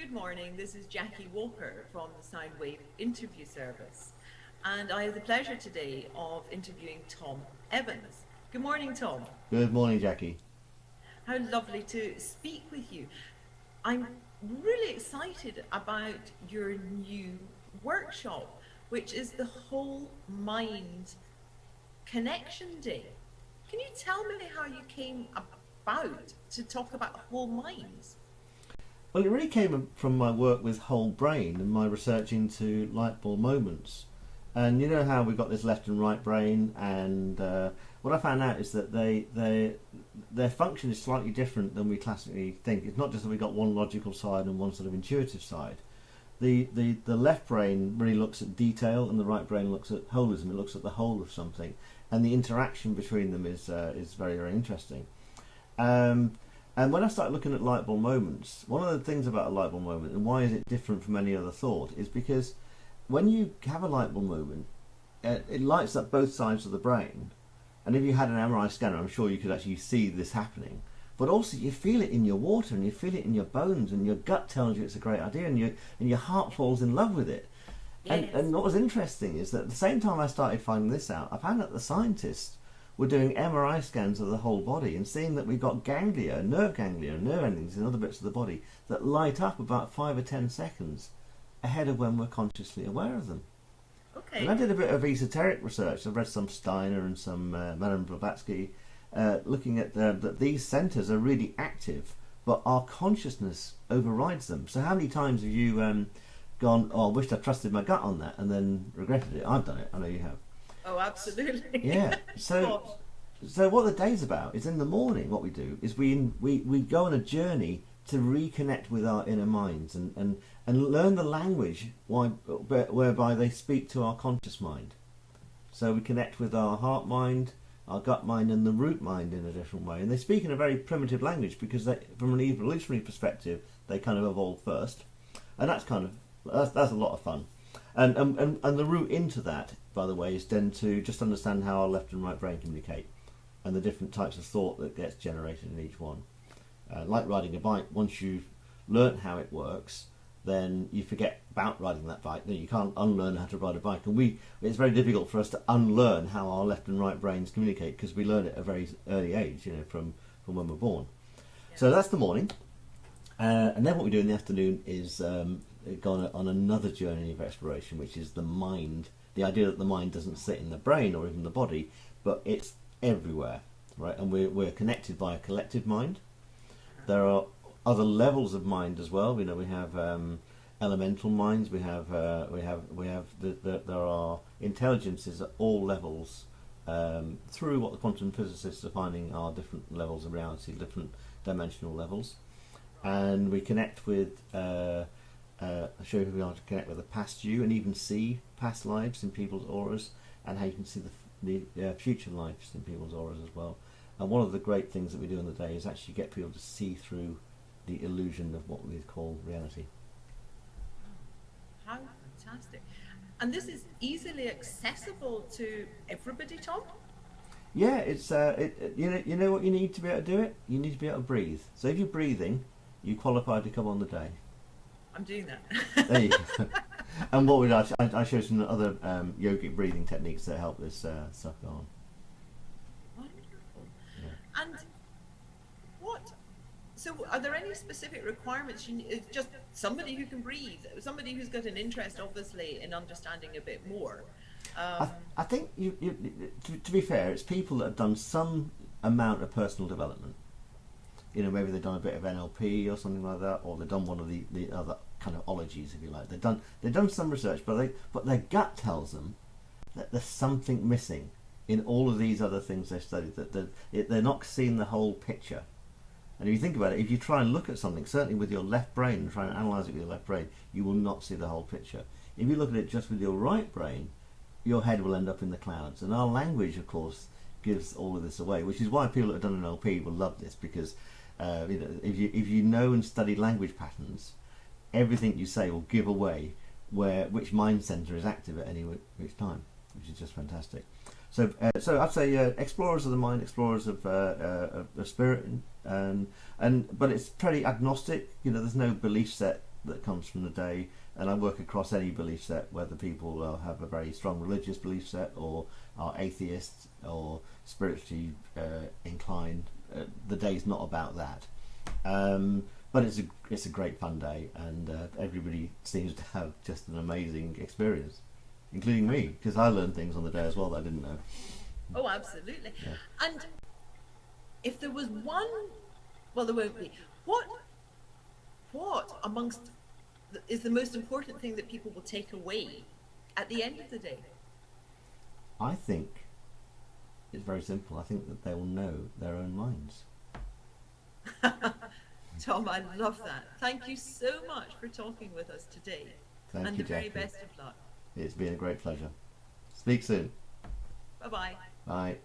Good morning. This is Jackie Walker from the Soundwave Interview Service. And I have the pleasure today of interviewing Tom Evans. Good morning, Tom. Good morning, Jackie. How lovely to speak with you. I'm really excited about your new workshop, which is the Whole Mind Connection Day. Can you tell me how you came about to talk about whole minds? Well, it really came from my work with whole brain and my research into light bulb moments. And you know how we've got this left and right brain, and what I found out is that their function is slightly different than we classically think. It's not just that we've got one logical side and one sort of intuitive side. The left brain really looks at detail, and the right brain looks at holism. It looks at the whole of something, and the interaction between them is very, very interesting. And when I started looking at light bulb moments, one of the things about a light bulb moment and why is it different from any other thought is because when you have a light bulb moment, it lights up both sides of the brain. And if you had an MRI scanner, I'm sure you could actually see this happening. But also you feel it in your water, and you feel it in your bones, and your gut tells you it's a great idea, and your heart falls in love with it. Yes. And what was interesting is that at the same time I started finding this out, I found that the scientists were doing MRI scans of the whole body and seeing that we've got ganglia, nerve endings in other bits of the body that light up about 5 or 10 seconds ahead of when we're consciously aware of them. Okay. And I did a bit of esoteric research. I've read some Steiner and some Madame Blavatsky looking at that these centres are really active, but our consciousness overrides them. So how many times have you gone, oh, I wished I trusted my gut on that, and then regretted it? I've done it. I know you have. Oh, absolutely. Yeah. So what the day's about is in the morning. What we do is we go on a journey to reconnect with our inner minds and learn the language whereby they speak to our conscious mind. So we connect with our heart mind, our gut mind, and the root mind in a different way. And they speak in a very primitive language because from an evolutionary perspective, they kind of evolved first, and that's a lot of fun. And the route into that, by the way, is then to just understand how our left and right brain communicate and the different types of thought that gets generated in each one. Like riding a bike, once you've learnt how it works, then you forget about riding that bike. You can't unlearn how to ride a bike, and it's very difficult for us to unlearn how our left and right brains communicate because we learn it at a very early age, from when we're born. Yeah. So that's the morning, and then what we do in the afternoon is go on another journey of exploration, which is the mind. The idea that the mind doesn't sit in the brain or even the body, but it's everywhere, right? And we're connected by a collective mind. There are other levels of mind as well. We have elemental minds. There are intelligences at all levels through what the quantum physicists are finding are different levels of reality, different dimensional levels, and we connect with. I'll show you how we are to connect with the past you and even see past lives in people's auras, and how you can see the future lives in people's auras as well. And one of the great things that we do in the day is actually get people to see through the illusion of what we call reality. How fantastic. And this is easily accessible to everybody, Tom? Yeah, it's you know what you need to be able to do it? You need to be able to breathe. So if you're breathing, you qualify to come on the day. I'm doing that. There you go. And what I show some other yogic breathing techniques that help this stuff go on. Wonderful. Yeah. And so are there any specific requirements? It's just somebody who can breathe, somebody who's got an interest, obviously, in understanding a bit more. I think, to be fair, it's people that have done some amount of personal development. Maybe they've done a bit of NLP or something like that, or they've done one of the other kind of ologies, if you like. They've done some research, but their gut tells them that there's something missing in all of these other things they've studied. That they're not seeing the whole picture. And if you think about it, if you try and look at something, certainly with your left brain, and try and analyse it with your left brain, you will not see the whole picture. If you look at it just with your right brain, your head will end up in the clouds. And our language, of course, gives all of this away, which is why people that have done NLP will love this, because if you know and study language patterns, everything you say will give away which mind center is active at which time, which is just fantastic. So I'd say explorers of the mind, explorers of spirit, but it's pretty agnostic. There's no belief set that comes from the day, and I work across any belief set, whether people have a very strong religious belief set or are atheists or spiritually inclined. The day's not about that, but it's a great fun day, and everybody seems to have just an amazing experience, including me, because I learned things on the day as well that I didn't know. Oh, absolutely. Yeah. And if there was one, well, there won't be. What amongst is the most important thing that people will take away at the end of the day? I think it's very simple. I think that they will know their own minds. Tom, I love that. Thank you so much for talking with us today. Thank and you, the very Jackie. best of luck. It's been a great pleasure. Speak soon. Bye-bye. Bye.